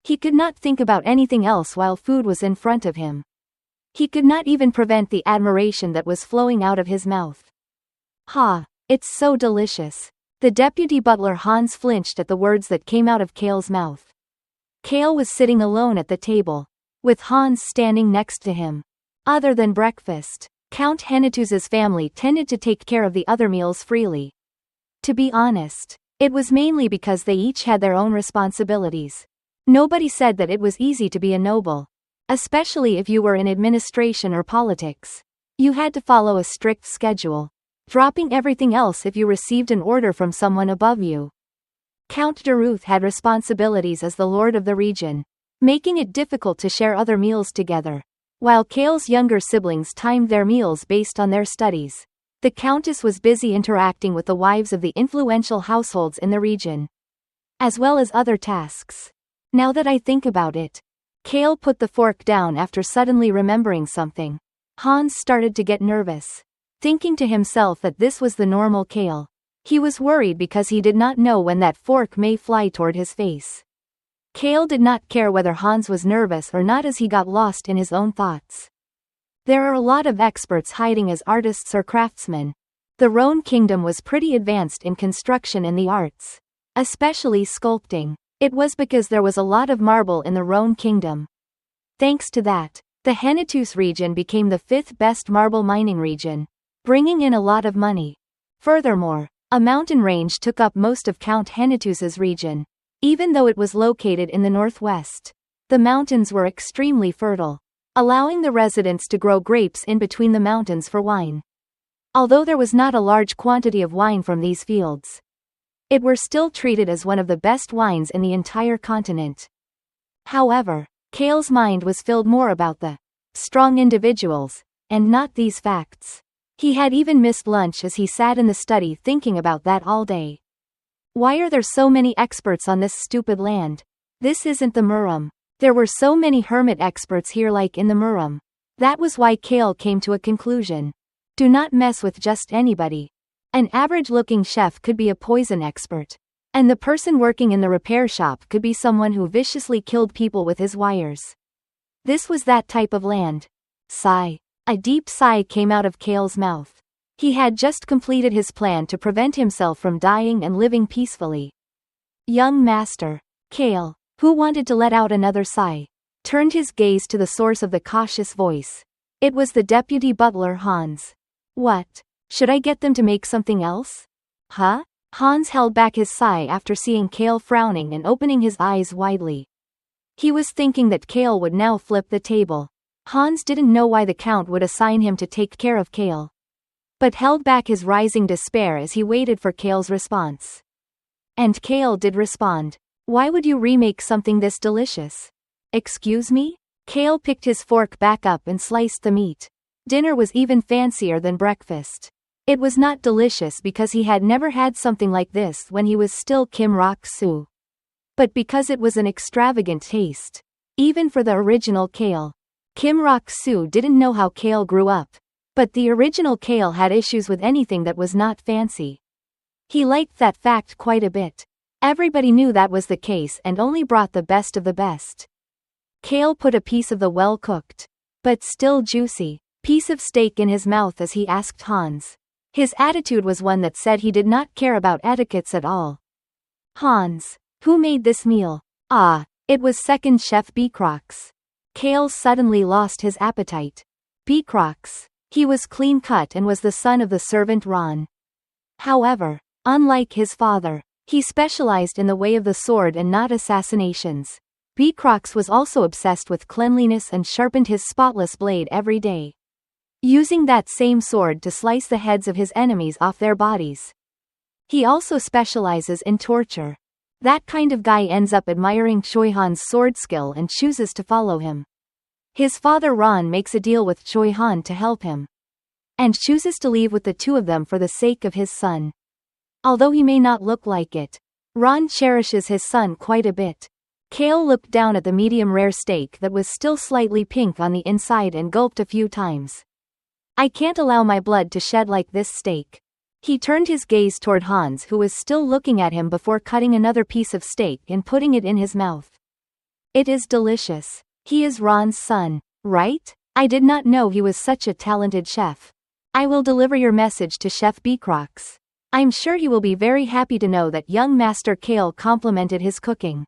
He could not think about anything else while food was in front of him. He could not even prevent the admiration that was flowing out of his mouth. "Ha, it's so delicious." The deputy butler Hans flinched at the words that came out of Kale's mouth. Kale was sitting alone at the table, with Hans standing next to him. Other than breakfast, Count Hennetus's family tended to take care of the other meals freely. To be honest, it was mainly because they each had their own responsibilities. Nobody said that it was easy to be a noble, especially if you were in administration or politics. You had to follow a strict schedule, dropping everything else if you received an order from someone above you. Count de Ruth had responsibilities as the lord of the region, making it difficult to share other meals together. While Kale's younger siblings timed their meals based on their studies, the Countess was busy interacting with the wives of the influential households in the region, as well as other tasks. Now that I think about it, Kale put the fork down after suddenly remembering something. Hans started to get nervous, thinking to himself that this was the normal Kale. He was worried because he did not know when that fork may fly toward his face. Kale did not care whether Hans was nervous or not as he got lost in his own thoughts. There are a lot of experts hiding as artists or craftsmen. The Rhone Kingdom was pretty advanced in construction and the arts, especially sculpting. It was because there was a lot of marble in the Rhone Kingdom. Thanks to that, the Hennetus region became the 5th best marble mining region, bringing in a lot of money. Furthermore, a mountain range took up most of Count Hennetus's region. Even though it was located in the northwest, the mountains were extremely fertile, allowing the residents to grow grapes in between the mountains for wine. Although there was not a large quantity of wine from these fields, it were still treated as one of the best wines in the entire continent. However, Kale's mind was filled more about the strong individuals, and not these facts. He had even missed lunch as he sat in the study thinking about that all day. Why are there so many experts on this stupid land? This isn't the Murum. There were so many hermit experts here like in the Murum. That was why Kale came to a conclusion. Do not mess with just anybody. An average-looking chef could be a poison expert, and the person working in the repair shop could be someone who viciously killed people with his wires. This was that type of land. Sigh. A deep sigh came out of Kale's mouth. He had just completed his plan to prevent himself from dying and living peacefully. Young master, Kale, who wanted to let out another sigh, turned his gaze to the source of the cautious voice. It was the deputy butler Hans. What? Should I get them to make something else? Huh? Hans held back his sigh after seeing Kale frowning and opening his eyes widely. He was thinking that Kale would now flip the table. Hans didn't know why the Count would assign him to take care of Kale, but held back his rising despair as he waited for Kale's response. And Kale did respond. Why would you remake something this delicious? Excuse me? Kale picked his fork back up and sliced the meat. Dinner was even fancier than breakfast. It was not delicious because he had never had something like this when he was still Kim Rok-soo, but because it was an extravagant taste. Even for the original Kale. Kim Rok-soo didn't know how Kale grew up, but the original Kale had issues with anything that was not fancy. He liked that fact quite a bit. Everybody knew that was the case and only brought the best of the best. Kale put a piece of the well-cooked, but still juicy, piece of steak in his mouth as he asked Hans. His attitude was one that said he did not care about etiquettes at all. Hans, who made this meal? Ah, it was second chef Beecrox. Kale suddenly lost his appetite. Beecrox. He was clean-cut and was the son of the servant Ron. However, unlike his father, he specialized in the way of the sword and not assassinations. Beecrox was also obsessed with cleanliness and sharpened his spotless blade every day, using that same sword to slice the heads of his enemies off their bodies. He also specializes in torture. That kind of guy ends up admiring Choi Han's sword skill and chooses to follow him. His father Ron makes a deal with Choi Han to help him, and chooses to leave with the two of them for the sake of his son. Although he may not look like it, Ron cherishes his son quite a bit. Kale looked down at the medium-rare steak that was still slightly pink on the inside and gulped a few times. I can't allow my blood to shed like this steak. He turned his gaze toward Hans, who was still looking at him before cutting another piece of steak and putting it in his mouth. It is delicious. He is Ron's son, right? I did not know he was such a talented chef. I will deliver your message to Chef Beecrox. I'm sure he will be very happy to know that young Master Kale complimented his cooking.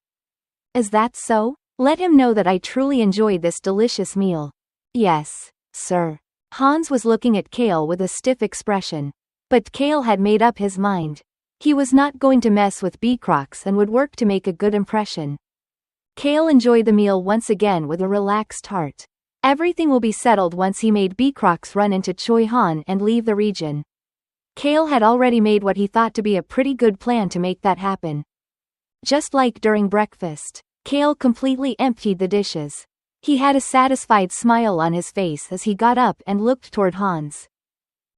Is that so? Let him know that I truly enjoyed this delicious meal. Yes, sir. Hans was looking at Kale with a stiff expression. But Kale had made up his mind. He was not going to mess with Beecrox and would work to make a good impression. Kale enjoyed the meal once again with a relaxed heart. Everything will be settled once he made Beecrox run into Choi Han and leave the region. Kale had already made what he thought to be a pretty good plan to make that happen. Just like during breakfast, Kale completely emptied the dishes. He had a satisfied smile on his face as he got up and looked toward Hans.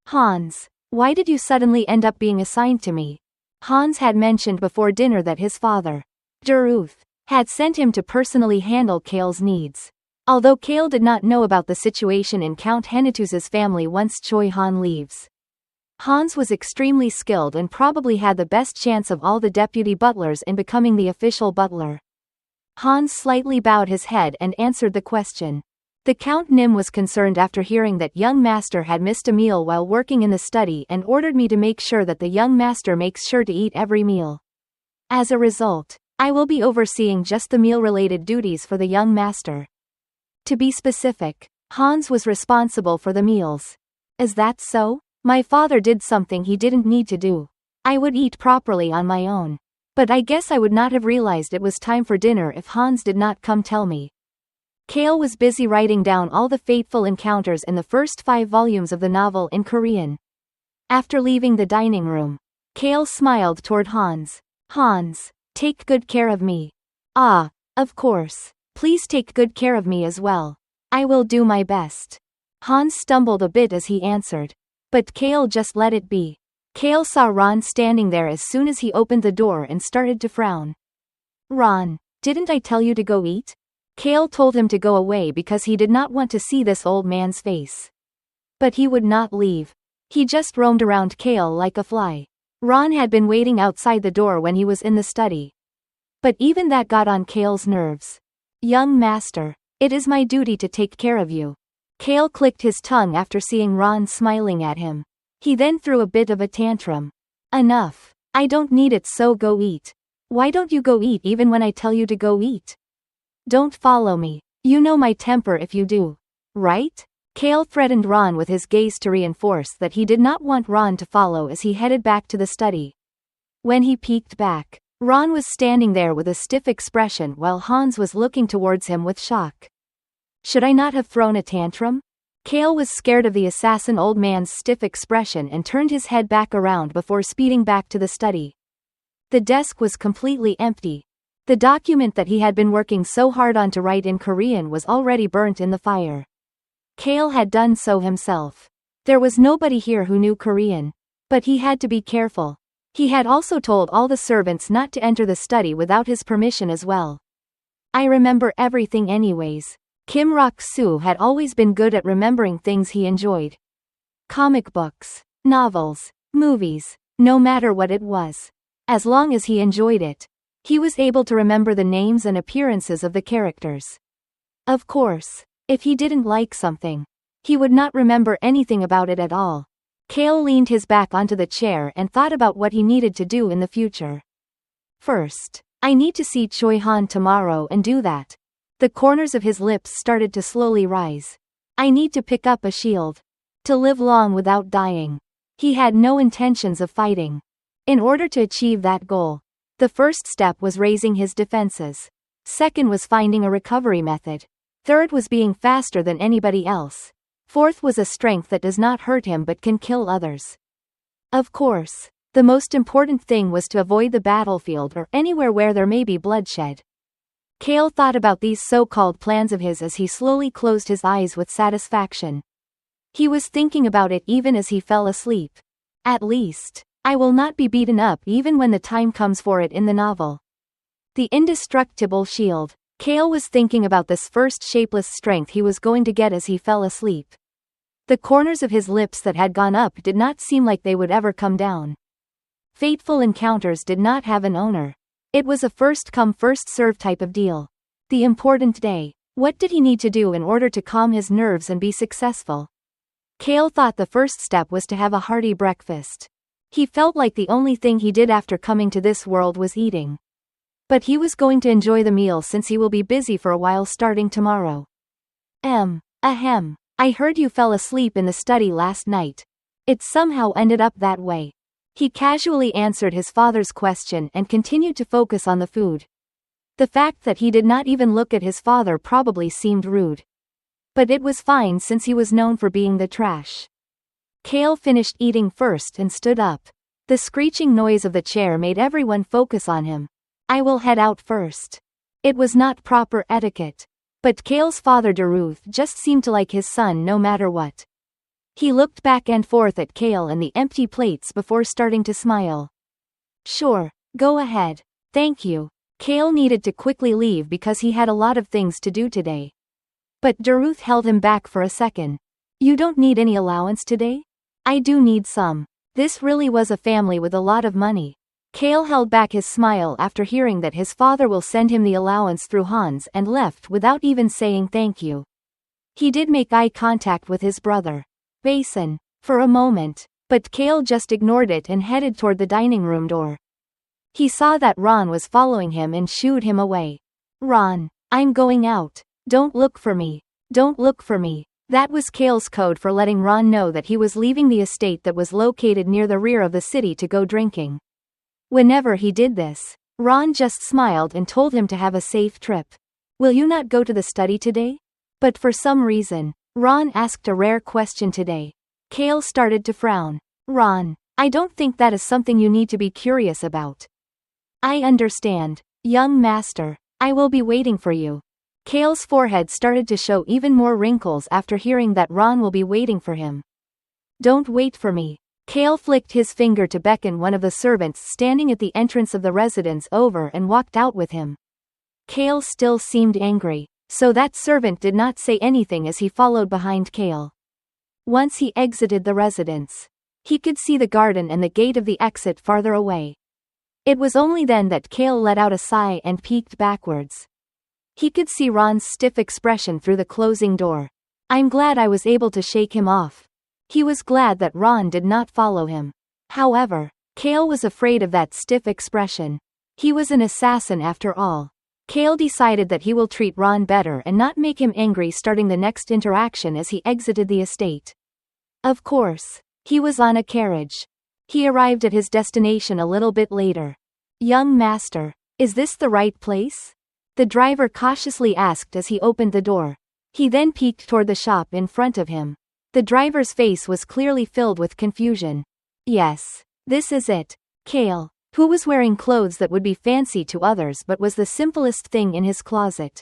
Hans, why did you suddenly end up being assigned to me? Hans had mentioned before dinner that his father, Deruth, had sent him to personally handle Kale's needs. Although Kale did not know about the situation in Count Hennetus's family once Choi Han leaves. Hans was extremely skilled and probably had the best chance of all the deputy butlers in becoming the official butler. Hans slightly bowed his head and answered the question. The Count Nim was concerned after hearing that young master had missed a meal while working in the study and ordered me to make sure that the young master makes sure to eat every meal. As a result, I will be overseeing just the meal-related duties for the young master. To be specific, Hans was responsible for the meals. Is that so? My father did something he didn't need to do. I would eat properly on my own. But I guess I would not have realized it was time for dinner if Hans did not come tell me. Kale was busy writing down all the fateful encounters in the first 5 volumes of the novel in Korean. After leaving the dining room, Kale smiled toward Hans. Hans, take good care of me. Ah, of course. Please take good care of me as well. I will do my best. Hans stumbled a bit as he answered. But Kale just let it be. Kale saw Ron standing there as soon as he opened the door and started to frown. Ron, didn't I tell you to go eat? Kale told him to go away because he did not want to see this old man's face. But he would not leave. He just roamed around Kale like a fly. Ron had been waiting outside the door when he was in the study. But even that got on Kale's nerves. Young master, it is my duty to take care of you. Kale clicked his tongue after seeing Ron smiling at him. He then threw a bit of a tantrum. Enough. I don't need it, so go eat. Why don't you go eat even when I tell you to go eat? Don't follow me. You know my temper if you do. Right? Kale threatened Ron with his gaze to reinforce that he did not want Ron to follow as he headed back to the study. When he peeked back, Ron was standing there with a stiff expression while Hans was looking towards him with shock. Should I not have thrown a tantrum? Kale was scared of the assassin old man's stiff expression and turned his head back around before speeding back to the study. The desk was completely empty. The document that he had been working so hard on to write in Korean was already burnt in the fire. Kale had done so himself. There was nobody here who knew Korean. But he had to be careful. He had also told all the servants not to enter the study without his permission as well. I remember everything anyways. Kim Rok-soo had always been good at remembering things he enjoyed. Comic books, novels, movies, no matter what it was. As long as he enjoyed it, he was able to remember the names and appearances of the characters. Of course, if he didn't like something, he would not remember anything about it at all. Kale leaned his back onto the chair and thought about what he needed to do in the future. First, I need to see Choi Han tomorrow and do that. The corners of his lips started to slowly rise. I need to pick up a shield. To live long without dying. He had no intentions of fighting. In order to achieve that goal, the first step was raising his defenses. Second was finding a recovery method. Third was being faster than anybody else. Fourth was a strength that does not hurt him but can kill others. Of course, the most important thing was to avoid the battlefield or anywhere where there may be bloodshed. Kale thought about these so-called plans of his as he slowly closed his eyes with satisfaction. He was thinking about it even as he fell asleep. At least, I will not be beaten up even when the time comes for it in the novel. The indestructible shield. Kale was thinking about this first shapeless strength he was going to get as he fell asleep. The corners of his lips that had gone up did not seem like they would ever come down. Fateful encounters did not have an owner. It was a first-come first-served type of deal. The important day. What did he need to do in order to calm his nerves and be successful? Kale thought the first step was to have a hearty breakfast. He felt like the only thing he did after coming to this world was eating. But he was going to enjoy the meal since he will be busy for a while starting tomorrow. Ahem. I heard you fell asleep in the study last night. It somehow ended up that way. He casually answered his father's question and continued to focus on the food. The fact that he did not even look at his father probably seemed rude. But it was fine since he was known for being the trash. Kale finished eating first and stood up. The screeching noise of the chair made everyone focus on him. I will head out first. It was not proper etiquette. But Kale's father Daruth just seemed to like his son no matter what. He looked back and forth at Kale and the empty plates before starting to smile. Sure, go ahead. Thank you. Kale needed to quickly leave because he had a lot of things to do today. But Daruth held him back for a second. You don't need any allowance today? I do need some. This really was a family with a lot of money. Kale held back his smile after hearing that his father will send him the allowance through Hans and left without even saying thank you. He did make eye contact with his brother, Basin, for a moment, but Kale just ignored it and headed toward the dining room door. He saw that Ron was following him and shooed him away. Ron, I'm going out. Don't look for me. Don't look for me. That was Kale's code for letting Ron know that he was leaving the estate that was located near the rear of the city to go drinking. Whenever he did this, Ron just smiled and told him to have a safe trip. Will you not go to the study today? But for some reason, Ron asked a rare question today. Kale started to frown. Ron, I don't think that is something you need to be curious about. I understand, young master. I will be waiting for you. Kale's forehead started to show even more wrinkles after hearing that Ron will be waiting for him. Don't wait for me. Kale flicked his finger to beckon one of the servants standing at the entrance of the residence over and walked out with him. Kale still seemed angry, so that servant did not say anything as he followed behind Kale. Once he exited the residence, he could see the garden and the gate of the exit farther away. It was only then that Kale let out a sigh and peeked backwards. He could see Ron's stiff expression through the closing door. I'm glad I was able to shake him off. He was glad that Ron did not follow him. However, Kale was afraid of that stiff expression. He was an assassin after all. Kale decided that he will treat Ron better and not make him angry starting the next interaction as he exited the estate. Of course, he was on a carriage. He arrived at his destination a little bit later. Young master, is this the right place? The driver cautiously asked as he opened the door. He then peeked toward the shop in front of him. The driver's face was clearly filled with confusion. Yes, this is it. Kale, who was wearing clothes that would be fancy to others but was the simplest thing in his closet,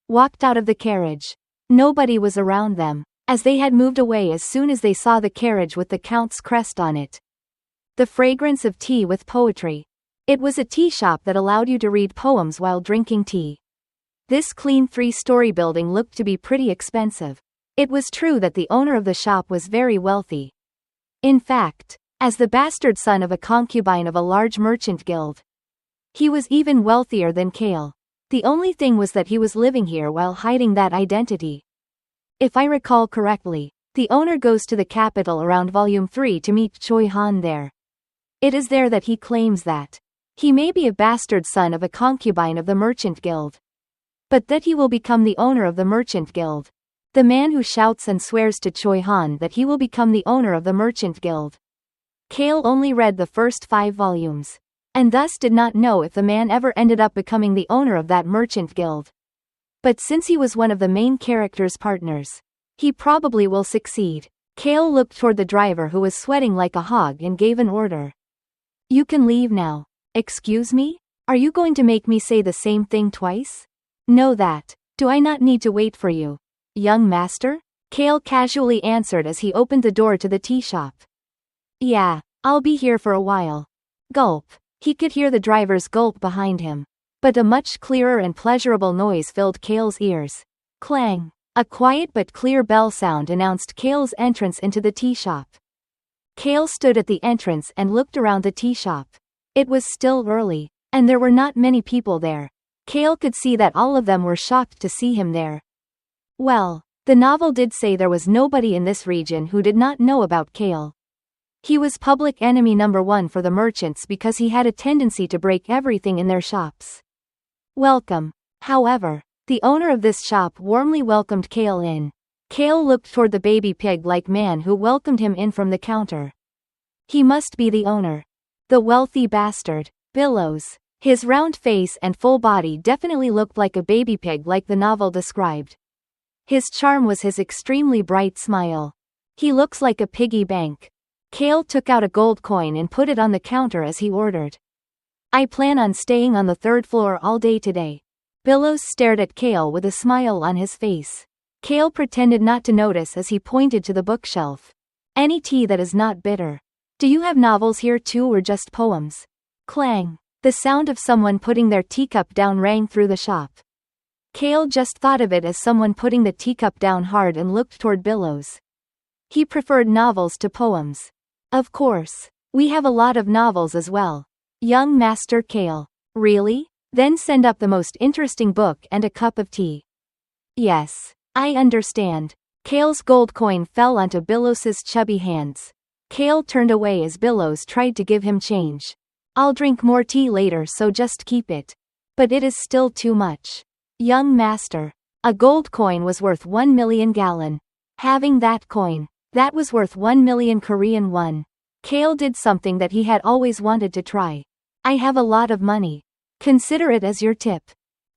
walked out of the carriage. Nobody was around them, as they had moved away as soon as they saw the carriage with the Count's crest on it. The fragrance of tea with poetry. It was a tea shop that allowed you to read poems while drinking tea. This clean three-story building looked to be pretty expensive. It was true that the owner of the shop was very wealthy. In fact, as the bastard son of a concubine of a large merchant guild, he was even wealthier than Kale. The only thing was that he was living here while hiding that identity. If I recall correctly, the owner goes to the capital around Volume 3 to meet Choi Han there. It is there that he claims that he may be a bastard son of a concubine of the merchant guild, but that he will become the owner of the merchant guild. The man who shouts and swears to Choi Han that he will become the owner of the merchant guild. Kale only read the first 5 volumes, and thus did not know if the man ever ended up becoming the owner of that merchant guild. But since he was one of the main character's partners, he probably will succeed. Kale looked toward the driver who was sweating like a hog and gave an order. You can leave now. Excuse me? Are you going to make me say the same thing twice? Know that. Do I not need to wait for you, young master? Kale casually answered as he opened the door to the tea shop. Yeah, I'll be here for a while. Gulp. He could hear the driver's gulp behind him. But a much clearer and pleasurable noise filled Kale's ears. Clang. A quiet but clear bell sound announced Kale's entrance into the tea shop. Kale stood at the entrance and looked around the tea shop. It was still early, and there were not many people there. Kale could see that all of them were shocked to see him there. Well, the novel did say there was nobody in this region who did not know about Kale. He was public enemy number one for the merchants because he had a tendency to break everything in their shops. Welcome. However, the owner of this shop warmly welcomed Kale in. Kale looked toward the baby pig-like man who welcomed him in from the counter. He must be the owner. The wealthy bastard. Billows. His round face and full body definitely looked like a baby pig like the novel described. His charm was his extremely bright smile. He looks like a piggy bank. Kale took out a gold coin and put it on the counter as he ordered. I plan on staying on the third floor all day today. Billows stared at Kale with a smile on his face. Kale pretended not to notice as he pointed to the bookshelf. Any tea that is not bitter. Do you have novels here too or just poems? Clang. The sound of someone putting their teacup down rang through the shop. Kale just thought of it as someone putting the teacup down hard and looked toward Billows. He preferred novels to poems. Of course. We have a lot of novels as well. Young Master Kale. Really? Then send up the most interesting book and a cup of tea. Yes. I understand. Kale's gold coin fell onto Billows's chubby hands. Kale turned away as Billows tried to give him change. I'll drink more tea later so just keep it. But it is still too much. Young master. A gold coin was worth 1 million gallon. Having that coin. That was worth 1 million Korean won. Kale did something that he had always wanted to try. I have a lot of money. Consider it as your tip.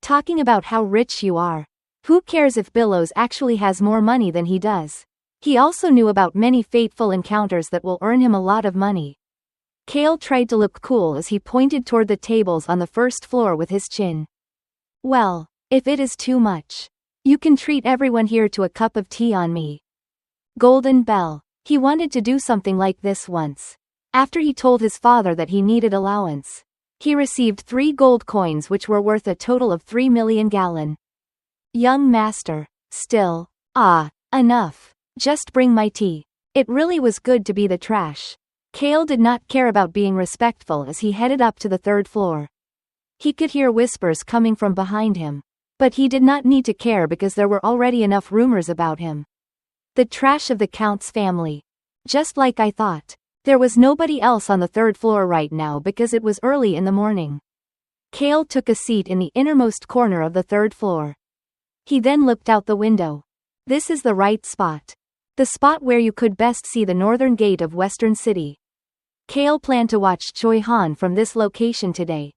Talking about how rich you are. Who cares if Billows actually has more money than he does? He also knew about many fateful encounters that will earn him a lot of money. Kale tried to look cool as he pointed toward the tables on the first floor with his chin. Well, if it is too much, you can treat everyone here to a cup of tea on me. Golden Bell. He wanted to do something like this once. After he told his father that he needed allowance, he received 3 gold coins which were worth a total of 3 million gallon. Young master. Still. Enough. Just bring my tea. It really was good to be the trash. Kale did not care about being respectful as he headed up to the third floor. He could hear whispers coming from behind him. But he did not need to care because there were already enough rumors about him. The trash of the Count's family. Just like I thought. There was nobody else on the third floor right now because it was early in the morning. Kale took a seat in the innermost corner of the third floor. He then looked out the window. This is the right spot. The spot where you could best see the northern gate of Western City. Kale planned to watch Choi Han from this location today.